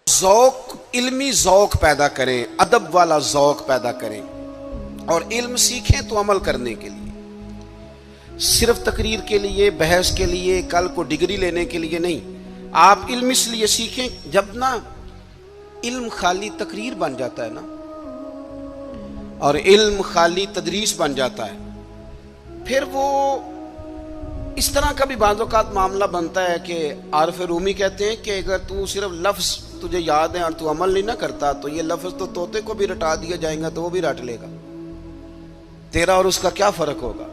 ذوق، علمی ذوق پیدا کریں، ادب والا ذوق پیدا کریں، اور علم سیکھیں تو عمل کرنے کے لیے، صرف تقریر کے لیے، بحث کے لیے، کل کو ڈگری لینے کے لیے نہیں۔ آپ علم اس لیے سیکھیں، جب نا علم خالی تقریر بن جاتا ہے نا، اور علم خالی تدریس بن جاتا ہے، پھر وہ اس طرح کا بھی بعض اوقات معاملہ بنتا ہے کہ عارف رومی کہتے ہیں کہ اگر تو صرف لفظ تجھے یاد ہے اور تو عمل نہیں نہ کرتا تو یہ لفظ تو طوطے کو بھی رٹا دیا جائیں گا تو وہ بھی رٹ لے گا، تیرا اور اس کا کیا فرق ہوگا؟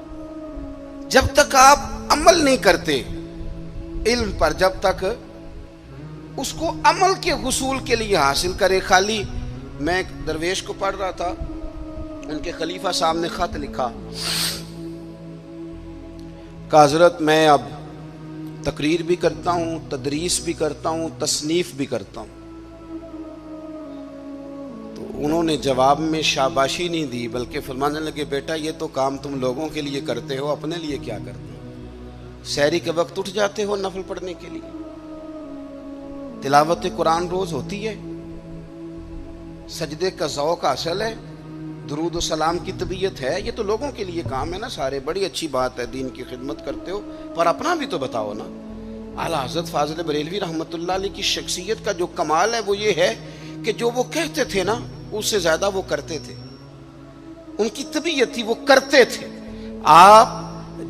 جب تک آپ عمل نہیں کرتے علم پر، جب تک اس کو عمل کے حصول کے لیے حاصل کرے، خالی میں ایک درویش کو پڑھ رہا تھا، ان کے خلیفہ صاحب نے خط لکھا کہ حضرت میں اب تقریر بھی کرتا ہوں، تدریس بھی کرتا ہوں، تصنیف بھی کرتا ہوں۔ تو انہوں نے جواب میں شاباشی نہیں دی، بلکہ فرمانے لگے بیٹا یہ تو کام تم لوگوں کے لیے کرتے ہو، اپنے لیے کیا کرتے ہو؟ سحری کے وقت اٹھ جاتے ہو نفل پڑھنے کے لیے، تلاوت قرآن روز ہوتی ہے، سجدے کا ذوق حاصل ہے، درود و سلام کی طبیعت ہے، یہ تو لوگوں کے لیے کام ہے نا سارے، بڑی اچھی بات ہے، دین کی خدمت کرتے ہو، پر اپنا بھی تو بتاؤ نا۔ اعلیٰ حضرت فاضل بریلوی رحمۃ اللہ علیہ کی شخصیت کا جو کمال ہے وہ یہ ہے کہ جو وہ کہتے تھے نا اس سے زیادہ وہ کرتے تھے، ان کی طبیعت تھی وہ کرتے تھے۔ آپ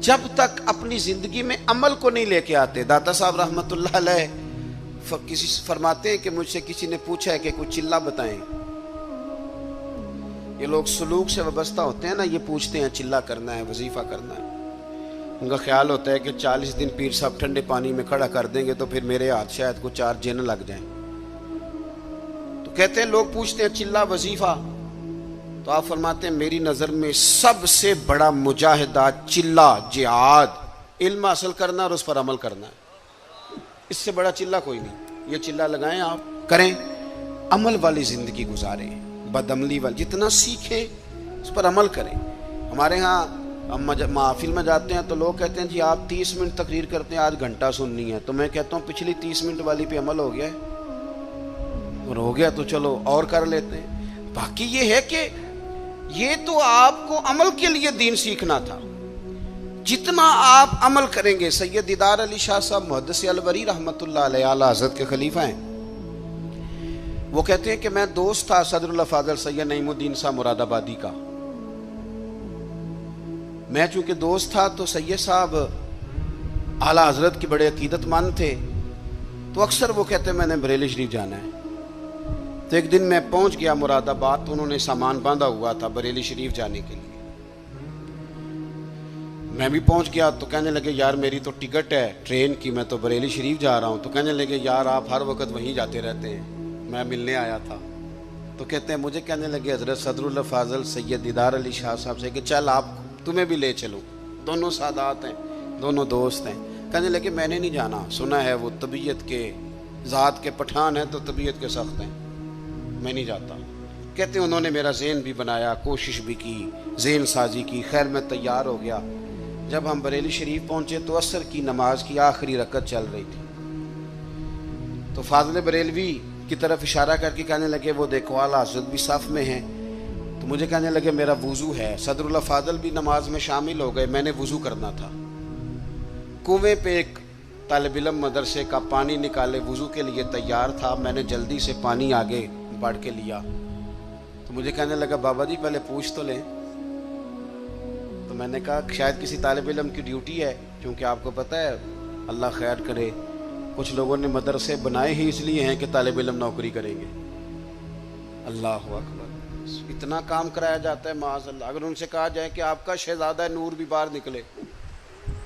جب تک اپنی زندگی میں عمل کو نہیں لے کے آتے، داتا صاحب رحمۃ اللہ علیہ کسی فرماتے ہیں کہ مجھ سے کسی نے پوچھا ہے کہ کوئی چلہ بتائیں، یہ لوگ سلوک سے وابستہ ہوتے ہیں نا، یہ پوچھتے ہیں چلہ کرنا ہے، وظیفہ کرنا ہے، ان کا خیال ہوتا ہے کہ 40 دن پیر صاحب ٹھنڈے پانی میں کھڑا کر دیں گے تو پھر میرے ہاتھ شاید کو 4 جن لگ جائیں، تو کہتے ہیں لوگ پوچھتے ہیں چلہ وظیفہ، تو آپ فرماتے ہیں میری نظر میں سب سے بڑا مجاہدہ چلہ جہاد علم حاصل کرنا اور اس پر عمل کرنا ہے، اس سے بڑا چلہ کوئی نہیں۔ یہ چلہ لگائیں، آپ کریں، عمل والی زندگی گزاریں، بدعملی والی، جتنا سیکھیں اس پر عمل کریں۔ ہمارے ہاں ہم محافل میں جاتے ہیں تو لوگ کہتے ہیں جی آپ 30 منٹ تقریر کرتے ہیں، آج گھنٹہ سننی ہے، تو میں کہتا ہوں پچھلی 30 منٹ والی پہ عمل ہو گیا ہے، اور ہو گیا تو چلو اور کر لیتے ہیں۔ باقی یہ ہے کہ یہ تو آپ کو عمل کے لیے دین سیکھنا تھا، جتنا آپ عمل کریں گے۔ سید دیدار علی شاہ صاحب محدث الوری رحمۃ اللہ علیہ، اعلیٰ حضرت کے خلیفہ ہیں، وہ کہتے ہیں کہ میں دوست تھا صدر اللہ فاضل سید نعیم الدین صاحب مراد آبادی کا، میں چونکہ دوست تھا تو سید صاحب اعلیٰ حضرت کی بڑے عقیدت مند تھے، تو اکثر وہ کہتے ہیں میں نے بریلی شریف جانا ہے، تو ایک دن میں پہنچ گیا مراد آباد، تو انہوں نے سامان باندھا ہوا تھا بریلی شریف جانے کے لیے، میں بھی پہنچ گیا، تو کہنے لگے یار میری تو ٹکٹ ہے ٹرین کی، میں تو بریلی شریف جا رہا ہوں، تو کہنے لگے یار آپ ہر وقت وہیں جاتے رہتے ہیں، میں ملنے آیا تھا، تو کہتے ہیں مجھے کہنے لگے حضرت صدر اللہ فاضل سید دیدار علی شاہ صاحب سے کہ چل آپ تمہیں بھی لے چلوں، دونوں سادات ہیں، دونوں دوست ہیں، کہنے لگے میں نے نہیں جانا، سنا ہے وہ طبیعت کے ذات کے پٹھان ہیں تو طبیعت کے سخت ہیں، میں نہیں جاتا۔ کہتے ہیں انہوں نے میرا ذہن بھی بنایا، کوشش بھی کی، ذہن سازی کی، خیر میں تیار ہو گیا۔ جب ہم بریلی شریف پہنچے تو عصر کی نماز کی آخری رکعت چل رہی تھی، تو فاضل بریلوی کی طرف اشارہ کر کے کہنے لگے وہ دیکھو اعلیٰ حضرت بھی صف میں ہیں، تو مجھے کہنے لگے میرا وضو ہے، صدر اللہ فاضل بھی نماز میں شامل ہو گئے، میں نے وضو کرنا تھا، کنویں پہ ایک طالب علم مدرسے کا پانی نکالے وضو کے لیے تیار تھا، میں نے جلدی سے پانی آگے بڑھ کے لیا، تو مجھے کہنے لگا بابا جی پہلے پوچھ تو لیں، تو میں نے کہا شاید کسی طالب علم کی ڈیوٹی ہے، کیونکہ آپ کو پتہ ہے اللہ خیر کرے کچھ لوگوں نے مدرسے بنائے ہی اس لیے ہیں کہ طالب علم نوکری کریں گے، اللہ اکبر، اتنا کام کرایا جاتا ہے معاذ اللہ۔ اگر ان سے کہا جائے کہ آپ کا شہزادہ نور بھی باہر نکلے،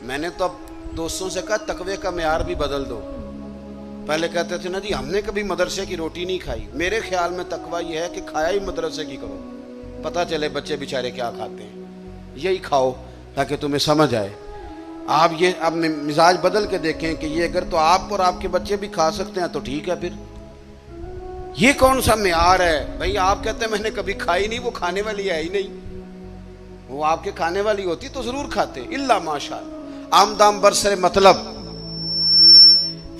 میں نے تو اب دوستوں سے کہا تقوی کا معیار بھی بدل دو، پہلے کہتے تھے نا جی ہم نے کبھی مدرسے کی روٹی نہیں کھائی، میرے خیال میں تقوی یہ ہے کہ کھایا ہی مدرسے کی کرو، پتہ چلے بچے بیچارے کیا کھاتے ہیں، یہی کھاؤ تاکہ تمہیں سمجھ آئے۔ آپ یہ اپنے مزاج بدل کے دیکھیں کہ یہ اگر تو آپ اور آپ کے بچے بھی کھا سکتے ہیں تو ٹھیک ہے، پھر یہ کون سا معیار ہے بھائی؟ آپ کہتے ہیں میں نے کبھی کھائی نہیں، وہ کھانے والی ہے ہی نہیں، وہ آپ کے کھانے والی ہوتی تو ضرور کھاتے، الا ماشاء اللہ، آمدام برسر مطلب۔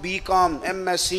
B.Com, MSc,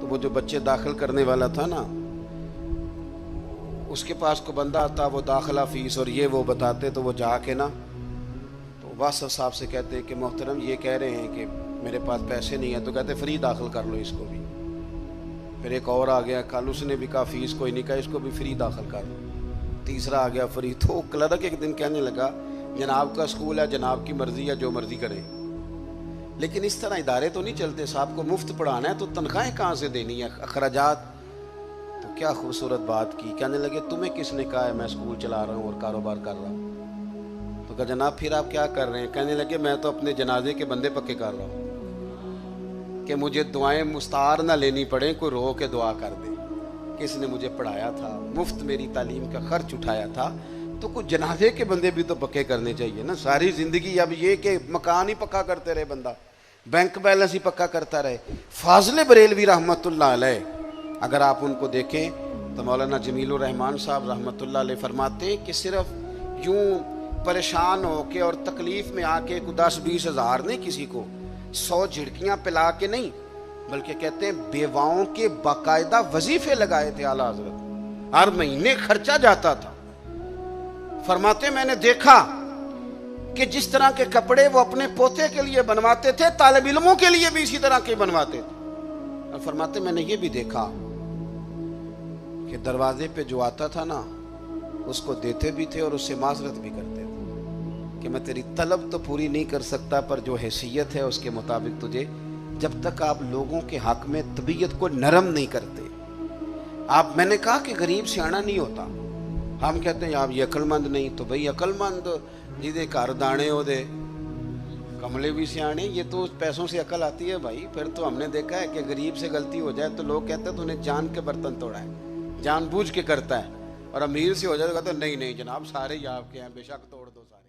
تو وہ جو بچے داخل کرنے والا تھا نا, اس کے پاس کو بندہ آتا, وہ داخلہ فیس اور یہ وہ بتاتے, تو وہ جا کے نا تو واسف صاحب سے کہتے کہ محترم یہ کہہ رہے ہیں کہ میرے پاس پیسے نہیں ہیں, تو کہتے فری داخل کر لو اس کو بھی. پھر ایک اور آ گیا, کل اس نے بھی کہا فیس کوئی نہیں, کہا اس کو بھی فری داخل کر لو. تیسرا آ گیا فری. تو کلرک ایک دن کہنے لگا جناب کا اسکول ہے, جناب کی مرضی ہے, جو مرضی کریں, لیکن اس طرح ادارے تو نہیں چلتے. صاحب کو مفت پڑھانا ہے تو تنخواہیں کہاں سے دینی ہے, اخراجات. تو کیا خوبصورت بات کی. کہنے لگے تمہیں کس نے کہا ہے میں اسکول چلا رہا ہوں اور کاروبار کر رہا ہوں؟ تو کہا جناب پھر آپ کیا کر رہے ہیں؟ کہنے لگے میں تو اپنے جنازے کے بندے پکے کر رہا ہوں کہ مجھے دعائیں مستعار نہ لینی پڑیں, کوئی رو کے دعا کر دے. کس نے مجھے پڑھایا تھا, مفت میری تعلیم کا خرچ اٹھایا تھا, تو کچھ جنازے کے بندے بھی تو پکے کرنے چاہیے نا. ساری زندگی اب یہ کہ مکان ہی پکا کرتے رہے بندہ, بینک بیلنس ہی پکا کرتا رہے. فاضل بریلوی رحمۃ اللہ علیہ, اگر آپ ان کو دیکھیں تو مولانا جمیل الرحمان صاحب رحمۃ اللہ علیہ فرماتے ہیں کہ صرف یوں پریشان ہو کے اور تکلیف میں آ کے 10-20 ہزار نہیں, کسی کو 100 جھڑکیاں پلا کے نہیں, بلکہ کہتے ہیں بیواؤں کے باقاعدہ وظیفے لگائے تھے اعلیٰ حضرت, ہر مہینے خرچہ جاتا تھا. فرماتے میں نے دیکھا کہ جس طرح کے کپڑے وہ اپنے پوتے کے لیے بنواتے تھے, طالب علموں کے لیے بھی اسی طرح کے بنواتے تھے. اور فرماتے میں نے یہ بھی دیکھا کہ دروازے پہ جو آتا تھا نا اس کو دیتے بھی تھے اور اس سے معذرت بھی کرتے تھے کہ میں تیری طلب تو پوری نہیں کر سکتا, پر جو حیثیت ہے اس کے مطابق تجھے, جب تک آپ لوگوں کے حق میں طبیعت کو نرم نہیں کرتے. آپ, میں نے کہا کہ غریب سیانا نہیں ہوتا. ہم کہتے ہیں آپ یہ عقل مند نہیں, تو بھئی عقل مند جیدے گھر دانے ہو دے کملے بھی سیانے, یہ تو پیسوں سے عقل آتی ہے بھائی. پھر تو ہم نے دیکھا ہے کہ غریب سے غلطی ہو جائے تو لوگ کہتے ہیں تو انہیں جان کے برتن توڑا ہے, جان بوجھ کے کرتا ہے, اور امیر سے ہو جائے تو کہتے ہیں نہیں نہیں جناب سارے ہی آپ کے ہیں, بے شک توڑ دو سارے.